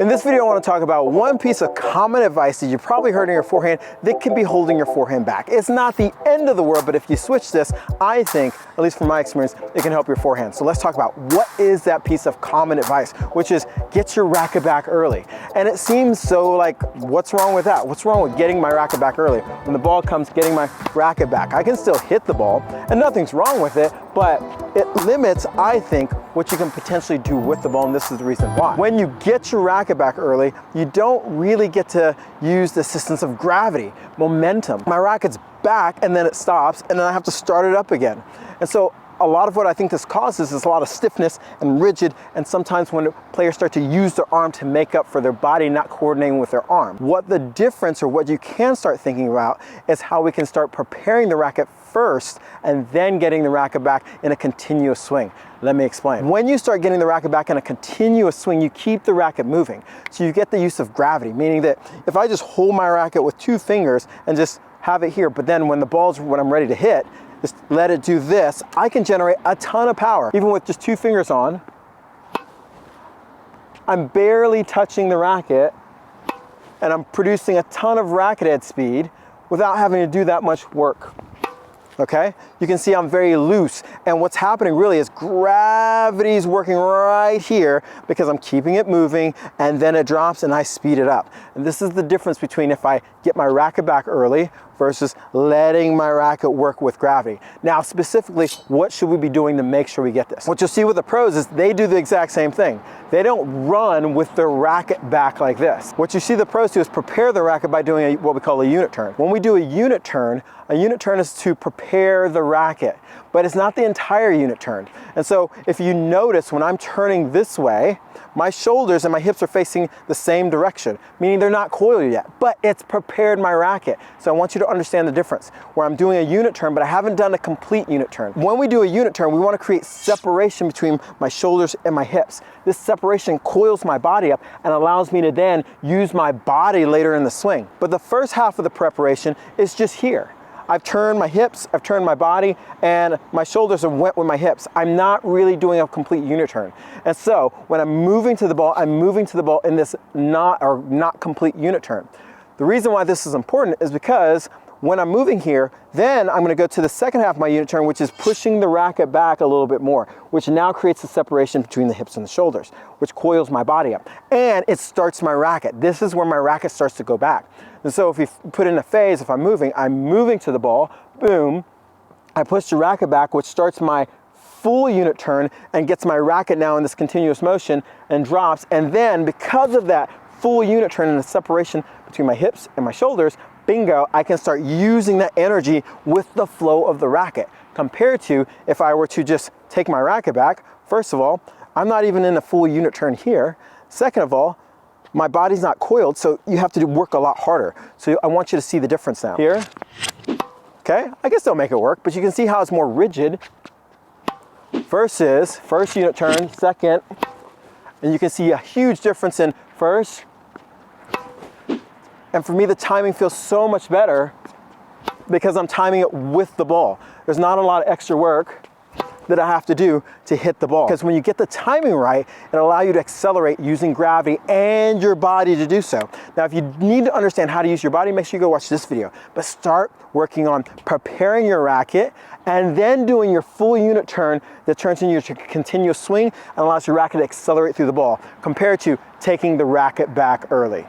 In this video, I want to talk about one piece of common advice that you probably heard in your forehand that can be holding your forehand back. It's not the end of the world, but if you switch this, I think, at least from my experience, it can help your forehand. So let's talk about what is that piece of common advice, which is get your racket back early. And it seems so like, what's wrong with that? What's wrong with getting my racket back early? When the ball comes, getting my racket back. I can still hit the ball and nothing's wrong with it, but it limits, I think, what you can potentially do with the ball, and this is the reason why. When you get your racket back early, you don't really get to use the assistance of gravity, momentum. My racket's back and then it stops and then I have to start it up again. And so a lot of what I think this causes is a lot of stiffness and rigid, and sometimes when players start to use their arm to make up for their body not coordinating with their arm. What the difference, or what you can start thinking about, is how we can start preparing the racket first and then getting the racket back in a continuous swing. Let me explain. When you start getting the racket back in a continuous swing, you keep the racket moving. So you get the use of gravity, meaning that if I just hold my racket with two fingers and just have it here, but then when I'm ready to hit, just let it do this, I can generate a ton of power. Even with just two fingers on, I'm barely touching the racket and I'm producing a ton of racket head speed without having to do that much work. Okay? You can see I'm very loose, and what's happening really is gravity is working right here because I'm keeping it moving, and then it drops and I speed it up. And this is the difference between if I get my racket back early versus letting my racket work with gravity. Now, specifically, what should we be doing to make sure we get this? What you'll see with the pros is they do the exact same thing. They don't run with their racket back like this. What you see the pros do is prepare the racket by doing what we call a unit turn. When we do a unit turn is to prepare the racket, but it's not the entire unit turn. And so if you notice, when I'm turning this way, my shoulders and my hips are facing the same direction, meaning they're not coiled yet, but it's prepared my racket. So I want you to understand the difference, where I'm doing a unit turn, but I haven't done a complete unit turn. When we do a unit turn, we want to create separation between my shoulders and my hips. This separation coils my body up and allows me to then use my body later in the swing. But the first half of the preparation is just here. I've turned my hips, I've turned my body, and my shoulders are went with my hips. I'm not really doing a complete unit turn. And so when I'm moving to the ball, I'm moving to the ball in this not complete unit turn. The reason why this is important is because when I'm moving here, then I'm gonna go to the second half of my unit turn, which is pushing the racket back a little bit more, which now creates a separation between the hips and the shoulders, which coils my body up. And it starts my racket. This is where my racket starts to go back. And so if you put in a phase, if I'm moving to the ball, boom, I push the racket back, which starts my full unit turn and gets my racket now in this continuous motion and drops. And then because of that full unit turn and the separation between my hips and my shoulders, bingo, I can start using that energy with the flow of the racket. Compared to if I were to just take my racket back, first of all, I'm not even in a full unit turn here. Second of all, my body's not coiled, so you have to work a lot harder. So I want you to see the difference now. Here, okay, I can still make it work, but you can see how it's more rigid versus first unit turn, second, and you can see a huge difference in first. And for me, the timing feels so much better because I'm timing it with the ball. There's not a lot of extra work that I have to do to hit the ball. Because when you get the timing right, it'll allow you to accelerate using gravity and your body to do so. Now, if you need to understand how to use your body, make sure you go watch this video. But start working on preparing your racket and then doing your full unit turn that turns into your continuous swing and allows your racket to accelerate through the ball, compared to taking the racket back early.